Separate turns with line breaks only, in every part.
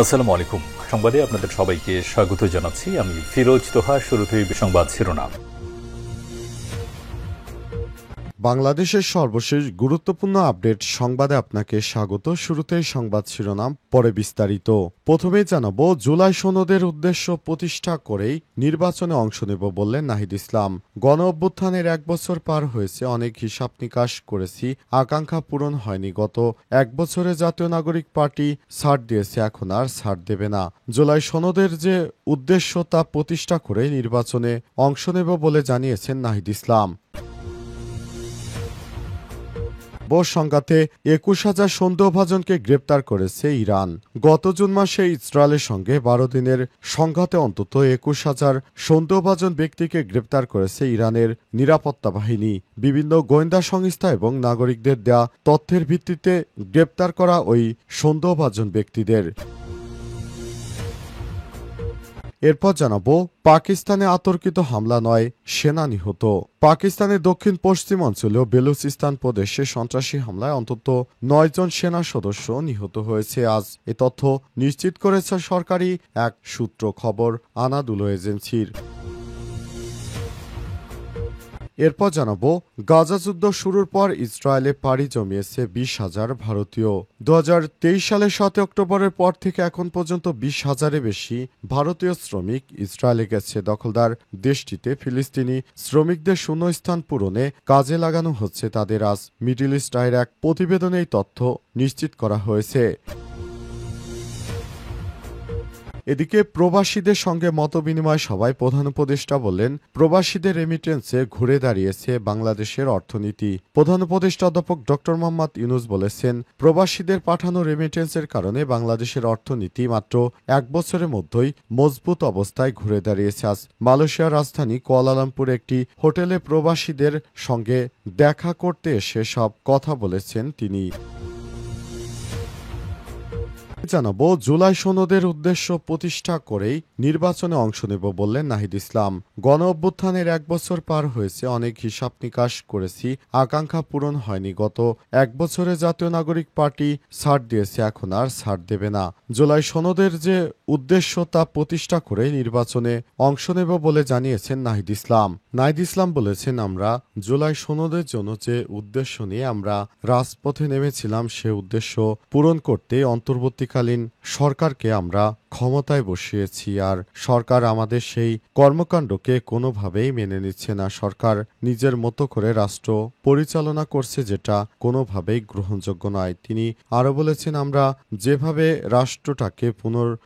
আসসালামু আলাইকুম। সংবাদে আপনাদের সবাইকে স্বাগত জানাচ্ছি। আমি ফিরোজ তোহা। শুরুতেই সংবাদ শিরোনাম।
বাংলাদেশের সর্বশেষ গুরুত্বপূর্ণ আপডেট সংবাদে আপনাকে স্বাগত। শুরুতেই সংবাদ শিরোনাম, পরে বিস্তারিত। প্রথমেই জানাবো, জুলাই সনদের উদ্দেশ্য প্রতিষ্ঠা করেই নির্বাচনে অংশ নেব বললেন নাহিদ ইসলাম। গণ অভ্যুত্থানের 1 বছর পার হয়েছে, অনেক হিসাব নিকাশ করেছি, আকাঙ্ক্ষা পূরণ হয়নি। গত 1 বছরে জাতীয় নাগরিক পার্টি ছাড় দিয়েছে, এখন আর ছাড় দেবে না। জুলাই সনদের যে উদ্দেশ্য তা প্রতিষ্ঠা করে নির্বাচনে অংশ নেব বলে জানিয়েছেন নাহিদ ইসলাম। সংঘাতে 21,000 সন্দেহভাজনকে গ্রেপ্তার করেছে ইরান। গত জুন মাসে ইসরায়েলের সঙ্গে 12 দিনের সংঘাতে অন্তত 21,000 সন্দেহভাজন ব্যক্তিকে গ্রেপ্তার করেছে ইরানের নিরাপত্তা বাহিনী। বিভিন্ন গোয়েন্দা সংস্থা এবং নাগরিকদের দেয়া তথ্যের ভিত্তিতে গ্রেপ্তার করা ওই সন্দেহভাজন ব্যক্তিদের। এরপর জানাবো, পাকিস্তানে আতর্কিত হামলা নয়, সেনা নিহত। পাকিস্তানের দক্ষিণ পশ্চিম অঞ্চলীয় বেলুচিস্তান প্রদেশে সন্ত্রাসী হামলায় অন্তত 9 জন সেনা সদস্য নিহত হয়েছে। আজ এ তথ্য নিশ্চিত করেছে সরকারি এক সূত্র, খবর আনাদুলো এজেন্সির। এরপর জানাবো, গাজা যুদ্ধ শুরুর পর ইসরায়েলে পাড়ি জমিয়েছে 20,000 ভারতীয়। 2023 সালের 7 অক্টোবরের পর থেকে এখন পর্যন্ত 20,000-এর বেশি ভারতীয় শ্রমিক ইসরায়েলে গেছে। দখলদার দেশটিতে ফিলিস্তিনি শ্রমিকদের শূন্যস্থান পূরণে কাজে লাগানো হচ্ছে তাদের। আজ মিডল ইস্ট আইয়ের এক প্রতিবেদনে এই তথ্য নিশ্চিত করা হয়েছে। এদিকে প্রবাসীদের সঙ্গে মতবিনিময় সভায় প্রধান উপদেষ্টা বললেন, প্রবাসীদের রেমিটেন্সে ঘুরে দাঁড়িয়েছে বাংলাদেশের অর্থনীতি। প্রধান উপদেষ্টা অধ্যাপক ড মোহাম্মদ ইউনূস বলেছেন, প্রবাসীদের পাঠানো রেমিটেন্সের কারণে বাংলাদেশের অর্থনীতি মাত্র 1 বছরের মধ্যেই মজবুত অবস্থায় ঘুরে দাঁড়িয়েছে। আজ মালয়েশিয়ার রাজধানী কুয়ালালামপুরে একটি হোটেলে প্রবাসীদের সঙ্গে দেখা করতে এসে সব কথা বলেছেন তিনি। জানাবো, জুলাই সনদের উদ্দেশ্য প্রতিষ্ঠা করেই নির্বাচনে অংশ নেব বললেন নাহিদ ইসলাম। গণ অভ্যুত্থানের 1 বছর পার হয়েছে, অনেক হিসাব নিকাশ করেছি, আকাঙ্ক্ষা পূরণ হয়নি। গত 1 বছরে জাতীয় নাগরিক পার্টি ছাড় দিয়েছে, এখন আর ছাড় দেবে না। জুলাই সনদের যে উদ্দেশ্য তা প্রতিষ্ঠা করে নির্বাচনে অংশ নেব বলে জানিয়েছেন নাহিদ ইসলাম। নাহিদ ইসলাম বলেছেন, আমরা জুলাই সনদের জন্য যে উদ্দেশ্য নিয়ে আমরা রাজপথে নেমেছিলাম সে উদ্দেশ্য পূরণ করতে অন্তর্বর্তীকালীন সরকারকে আমরা ক্ষমতায় বসিয়েছি। আর সরকার আমাদের সেই কর্মকাণ্ডকে কোনোভাবেই মেনে নিচ্ছে না। সরকার নিজের মতো করে রাষ্ট্র পরিচালনা করছে, যেটা কোনোভাবেই গ্রহণযোগ্য নয়। তিনি আরও বলেছেন, আমরা যেভাবে রাষ্ট্রটাকে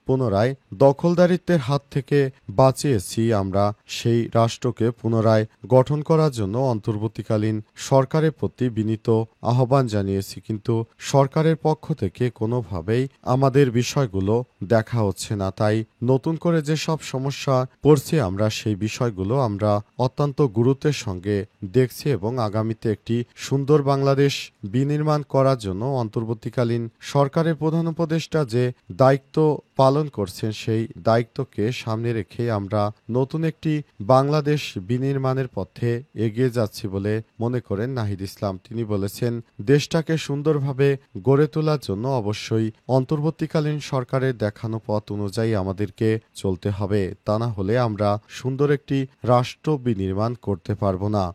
পুনরায় দখলদারিত্বের হাত থেকে বাঁচিয়েছি, আমরা সেই রাষ্ট্রকে পুনরায় গঠন করার জন্য অন্তর্বর্তীকালীন সরকারের প্রতি বিনীত আহ্বান জানিয়েছি। কিন্তু সরকারের পক্ষ থেকে কোনোভাবেই আমাদের বিষয়গুলো দেখা হচ্ছে না। তাই নতুন করে যে সব সমস্যা পড়ছে, আমরা সেই বিষয়গুলো আমরা অত্যন্ত গুরুত্বের সঙ্গে দেখছি এবং আগামীতে একটি সুন্দর বাংলাদেশ বিনির্মাণ করার জন্য অন্তর্বর্তীকালীন সরকারের প্রধান উপদেষ্টা যে দায়িত্ব পালন করছেন, সেই দায়িত্বকে সামনে রেখে আমরা নতুন একটি বাংলাদেশ বিনির্মাণের পথে এগিয়ে যাচ্ছি বলে মনে করেন নাহিদ ইসলাম। তিনি বলেছেন, দেশটাকে সুন্দরভাবে গড়ে তোলার জন্য অবশ্যই অন্তর্বর্তীকালীন সরকারের দেখানো পথ অনুযায়ী আমাদেরকে চলতে হবে, তা না হলে আমরা সুন্দর একটি রাষ্ট্র বিনির্মাণ করতে পারবো না।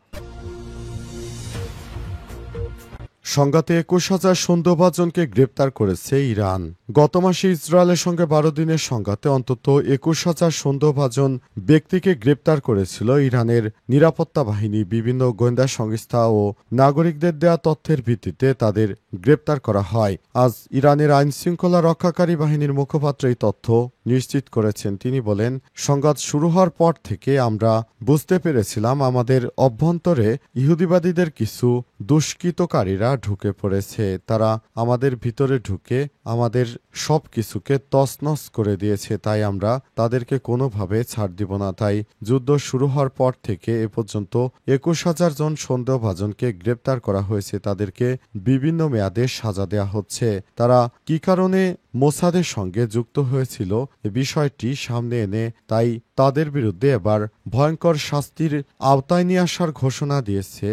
সংঘাতে 21,000 সন্দেহভাজনকে গ্রেপ্তার করেছে ইরান। গত মাসে ইসরায়েলের সঙ্গে 12 দিনের সংঘাতে অন্তত 21,000 সন্দেহভাজন ব্যক্তিকে গ্রেপ্তার করেছিল ইরানের নিরাপত্তা বাহিনী। বিভিন্ন গোয়েন্দা সংস্থা ও নাগরিকদের দেয়া তথ্যের ভিত্তিতে তাদের গ্রেপ্তার করা হয়। আজ ইরানের আইন শৃঙ্খলা রক্ষাকারী বাহিনীর মুখপাত্র এই তথ্য নিশ্চিত করেছেন। তিনি বলেন, সংঘাত শুরু হওয়ার পর থেকে আমরা বুঝতে পেরেছিলাম আমাদের অভ্যন্তরে ইহুদিবাদীদের কিছু দুষ্কৃতকারীরা ঢুকে পড়েছে। তারা আমাদের ভিতরে ঢুকে আমাদের সব কিছুকে তছনছ করে দিয়েছে। তাই আমরা তাদেরকে কোনোভাবে ছাড় দিব না। তাই যুদ্ধ শুরু হওয়ার পর থেকে এ পর্যন্ত 21,000 জন সন্দেহভাজনকে গ্রেপ্তার করা হয়েছে। তাদেরকে বিভিন্ন মেয়াদে সাজা দেয়া হচ্ছে। তারা কি কারণে মোসাদের সঙ্গে যুক্ত হয়েছিল এ বিষয়টি সামনে এনে তাই তাদের বিরুদ্ধে এবার ভয়ঙ্কর শাস্তির আওতায় নিয়ে আসার ঘোষণা দিয়েছে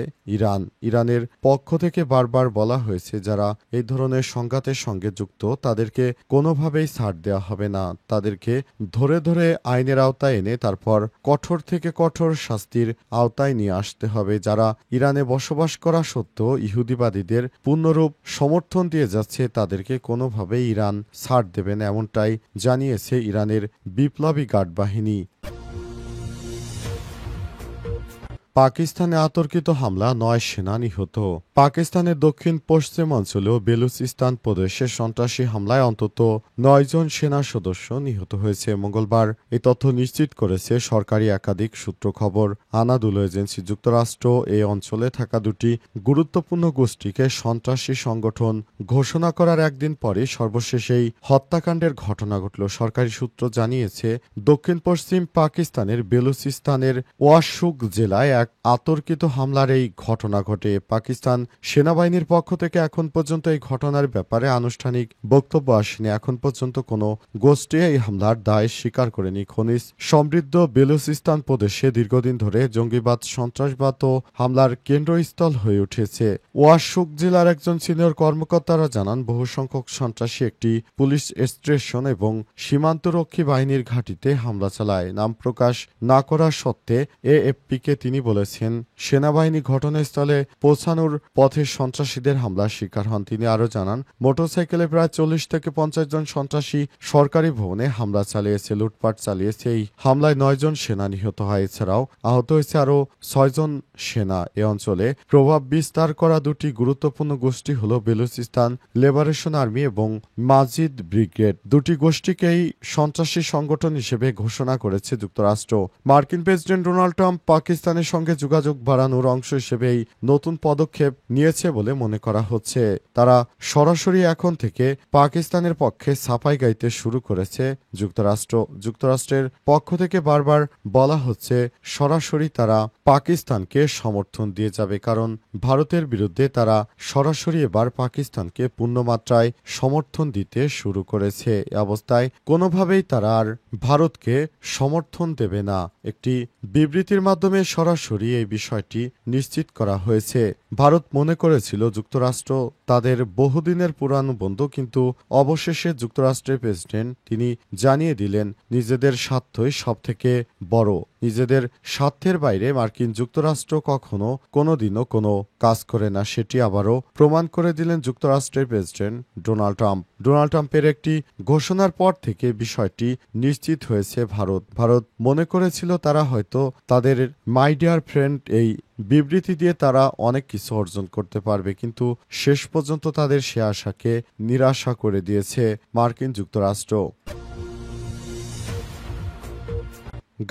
ইরানের পক্ষ থেকে বারবার বলা হয়েছে যারা এই ধরনের সংঘাতের সঙ্গে যুক্ত তাদেরকে কোনোভাবেই ছাড় দেওয়া হবে না, তাদেরকে ধরে ধরে আইনের আওতায় এনে তারপর কঠোর থেকে কঠোর শাস্তির আওতায় নিয়ে আসতে হবে। যারা ইরানে বসবাস করা সত্ত্বেও ইহুদিবাদীদের পূর্ণরূপ সমর্থন দিয়ে যাচ্ছে তাদেরকে কোনোভাবেই ইরান ছাড় দেবে না, এমনটাই জানিয়েছে ইরানের বিপ্লবী গার্ড বাহিনী। পাকিস্তানে আতর্কিত হামলা ৯ সেনা নিহত। পাকিস্তানের দক্ষিণ পশ্চিম অঞ্চলে বেলুচিস্তান প্রদেশে সন্ত্রাসী হামলায় অন্তত ৯ জন সেনা সদস্য নিহত হয়েছে মঙ্গলবার। এই তথ্য নিশ্চিত করেছে সরকারি একাধিক সূত্র খবর। আনাদুলু এজেন্সি যুক্তরাষ্ট্র এই অঞ্চলে থাকা দুটি গুরুত্বপূর্ণ গোষ্ঠীকে সন্ত্রাসী সংগঠন ঘোষণা করার একদিন পরে সর্বশেষ এই হত্যাকাণ্ডের ঘটনা ঘটল। সরকারি সূত্র জানিয়েছে দক্ষিণ পশ্চিম পাকিস্তানের বেলুচিস্তানের ওয়াশুক জেলায় এক আতর্কিত হামলার এই ঘটনা ঘটে। পাকিস্তান সেনাবাহিনীর পক্ষ থেকে এখন পর্যন্ত এই ঘটনার ব্যাপারে আনুষ্ঠানিক বক্তব্য আসেনি। এখন পর্যন্ত কোনো গোষ্ঠী এই হামলার দায় স্বীকার করেনি। খনিজ সমৃদ্ধ বেলুচিস্তান প্রদেশে দীর্ঘদিন ধরে জঙ্গিবাদ, সন্ত্রাসবাদ ও হামলার কেন্দ্রস্থল হয়ে উঠেছে। ওয়াশুক জেলার একজন সিনিয়র কর্মকর্তারা জানান বহু সংখ্যক সন্ত্রাসী একটি পুলিশ স্টেশন এবং সীমান্তরক্ষী বাহিনীর ঘাঁটিতে হামলা চালায়। নাম প্রকাশ না করা সত্ত্বে এএফপিকে তিনি বলেছেন সেনাবাহিনী ঘটনাস্থলে পৌঁছানোর পথে সন্ত্রাসীদের হামলার শিকার হন। তিনি আরও জানান মোটরসাইকেলে প্রায় ৪০ থেকে ৫০ জন সন্ত্রাসী সরকারি ভবনে হামলা চালিয়েছে, লুটপাট চালিয়েছে। এই হামলায় ৯ জন সেনা নিহত হয়। এছাড়াও আহত হয়েছে আরও ৬ জন সেনা। এ অঞ্চলে প্রভাব বিস্তার করা দুটি গুরুত্বপূর্ণ গোষ্ঠী হল বেলুচিস্তান লিবারেশন আর্মি এবং মাজিদ ব্রিগেড। দুটি গোষ্ঠীকেই সন্ত্রাসী সংগঠন হিসেবে ঘোষণা করেছে যুক্তরাষ্ট্র। মার্কিন প্রেসিডেন্ট ডোনাল্ড ট্রাম্প পাকিস্তানের সঙ্গে যোগাযোগ বাড়ানোর অংশ হিসেবে এই নতুন পদক্ষেপ নিয়েছে বলে মনে করা হচ্ছে। তারা সরাসরি এখন থেকে পাকিস্তানের পক্ষে সাফাই গাইতে শুরু করেছে যুক্তরাষ্ট্রের পক্ষ থেকে বারবার বলা হচ্ছে সরাসরি তারা পাকিস্তানকে সমর্থন দিয়ে যাবে, কারণ ভারতের বিরুদ্ধে তারা সরাসরি এবার পাকিস্তানকে পূর্ণমাত্রায় সমর্থন দিতে শুরু করেছে। এ অবস্থায় কোনোভাবেই তারা আর ভারতকে সমর্থন দেবে না। একটি বিবৃতির মাধ্যমে সরাসরি এই বিষয়টি নিশ্চিত করা হয়েছে। ভারত মনে করেছিল যুক্তরাষ্ট্র তাদের বহুদিনের পুরানো বন্ধু, কিন্তু অবশেষে যুক্তরাষ্ট্রের প্রেসিডেন্ট তিনি জানিয়ে দিলেন নিজেদের স্বার্থই সবথেকে বড়। নিজেদের স্বার্থের বাইরে মার্কিন যুক্তরাষ্ট্র কখনো কোনোদিনও কোনো কাজ করে না, সেটি আবারও প্রমাণ করে দিলেন যুক্তরাষ্ট্রের প্রেসিডেন্ট ডোনাল্ড ট্রাম্পের একটি ঘোষণার পর থেকে বিষয়টি নিশ্চিত হয়েছে। ভারত মনে করেছিল তারা হয়তো তাদের মাই ডিয়ার ফ্রেন্ড এই বিবৃতি দিয়ে তারা অনেক কিছু অর্জন করতে পারবে, কিন্তু শেষ পর্যন্ত তাদের সে আশাকে নিরাশা করে দিয়েছে মার্কিন যুক্তরাষ্ট্র।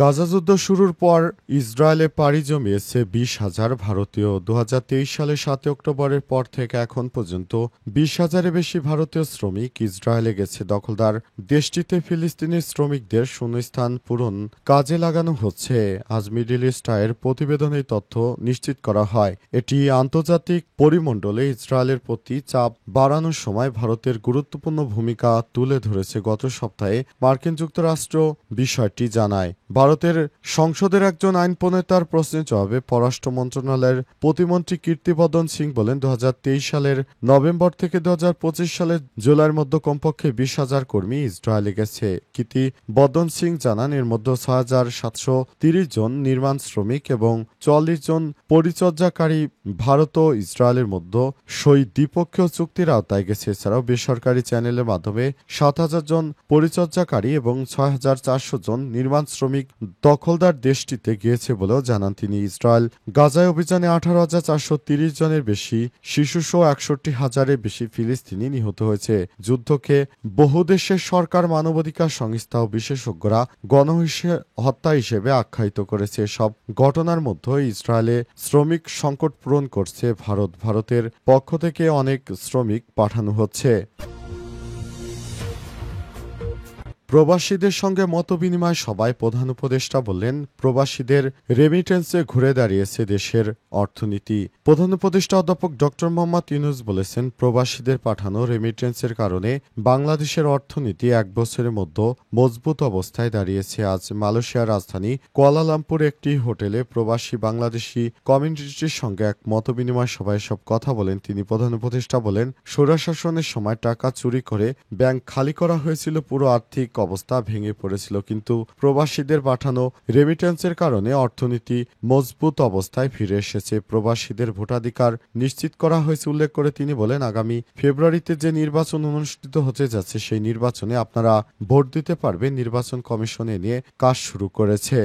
গাজা যুদ্ধ শুরুর পর ইসরায়েলে পাড়ি জমিয়েছে ২০,০০০ ভারতীয়। ২০২৩ সালের ৭ অক্টোবরের পর থেকে এখন পর্যন্ত ২০,০০০-এর বেশি ভারতীয় শ্রমিক ইসরায়েলে গেছে। দখলদার দেশটিতে ফিলিস্তিনি শ্রমিকদের শূন্যস্থান পূরণ কাজে লাগানো হচ্ছে। আজ মিডল ইস্ট আইয়ের প্রতিবেদনে তথ্য নিশ্চিত করা হয়। এটি আন্তর্জাতিক পরিমণ্ডলে ইসরায়েলের প্রতি চাপ বাড়ানোর সময় ভারতের গুরুত্বপূর্ণ ভূমিকা তুলে ধরেছে। গত সপ্তাহে মার্কিন যুক্তরাষ্ট্র বিষয়টি জানায়। ভারতের সংসদের একজন আইন প্রণেতার প্রশ্নের জবাবে পররাষ্ট্র মন্ত্রণালয়ের প্রতিমন্ত্রী কীর্তিবর্ধন সিং বলেন ২০২৩ সালের নভেম্বর থেকে ২০২৫ সালের জুলাইয়ের মধ্যে কমপক্ষে ২০,০০০ কর্মী ইসরায়েলে গেছে। কীর্তিবর্ধন সিং জানান এর মধ্যে ৬,৭৩০ জন নির্মাণ শ্রমিক এবং ৪৪ জন পরিচর্যাকারী ভারত ও ইসরায়েলের মধ্যে সই দ্বিপক্ষীয় চুক্তির আওতায় গেছে। এছাড়াও বেসরকারি চ্যানেলের মাধ্যমে ৭,০০০ জন পরিচর্যাকারী এবং ৬,৪০০ জন নির্মাণ শ্রমিক দখলদার দেশটিতে গিয়েছে বলেও জানান তিনি। ইসরায়েল গাজায় অভিযানে ১৮,৪৩০ জনের বেশি শিশুসহ ৬১,০০০-এর বেশি ফিলিস্তিনি নিহত হয়েছে। যুদ্ধকে বহু দেশের সরকার, মানবাধিকার সংস্থা ও বিশেষজ্ঞরা গণহত্যা হিসেবে আখ্যায়িত করেছে। সব ঘটনার মধ্যে ইসরায়েলে শ্রমিক সংকট পূরণ করছে ভারতের পক্ষ থেকে অনেক শ্রমিক পাঠানো হচ্ছে। প্রবাসীদের সঙ্গে মতবিনিময় সভায় প্রধান উপদেষ্টা বললেন, প্রবাসীদের রেমিটেন্সে ঘুরে দাঁড়িয়েছে দেশের অর্থনীতি। প্রধান উপদেষ্টা অধ্যাপক ডক্টর মোহাম্মদ ইউনূস বলেছেন, প্রবাসীদের পাঠানো রেমিটেন্সের কারণে বাংলাদেশের অর্থনীতি এক বছরের মধ্যে মজবুত অবস্থায় দাঁড়িয়েছে। আজ মালয়েশিয়ার রাজধানী কুয়ালালামপুর একটি হোটেলে প্রবাসী বাংলাদেশি কমিউনিটির সঙ্গে এক মতবিনিময় সভায় সব কথা বলেন তিনি। প্রধান উপদেষ্টা বলেন, স্বৈরশাসনের সময় টাকা চুরি করে ব্যাংক খালি করা হয়েছিল, পুরো আর্থিক অবস্থা ভেঙে পড়েছিল, কিন্তু প্রবাসীদের পাঠানো রেমিটেন্সের কারণে অর্থনীতি মজবুত অবস্থায় ফিরে এসেছে। প্রবাসীদের ভোটাধিকার নিশ্চিত করা হয়েছে উল্লেখ করে তিনি বলেন, আগামী ফেব্রুয়ারিতে যে নির্বাচন অনুষ্ঠিত হতে যাচ্ছে সেই নির্বাচনে আপনারা ভোট দিতে পারবেন। নির্বাচন কমিশন এ নিয়ে কাজ শুরু করেছে।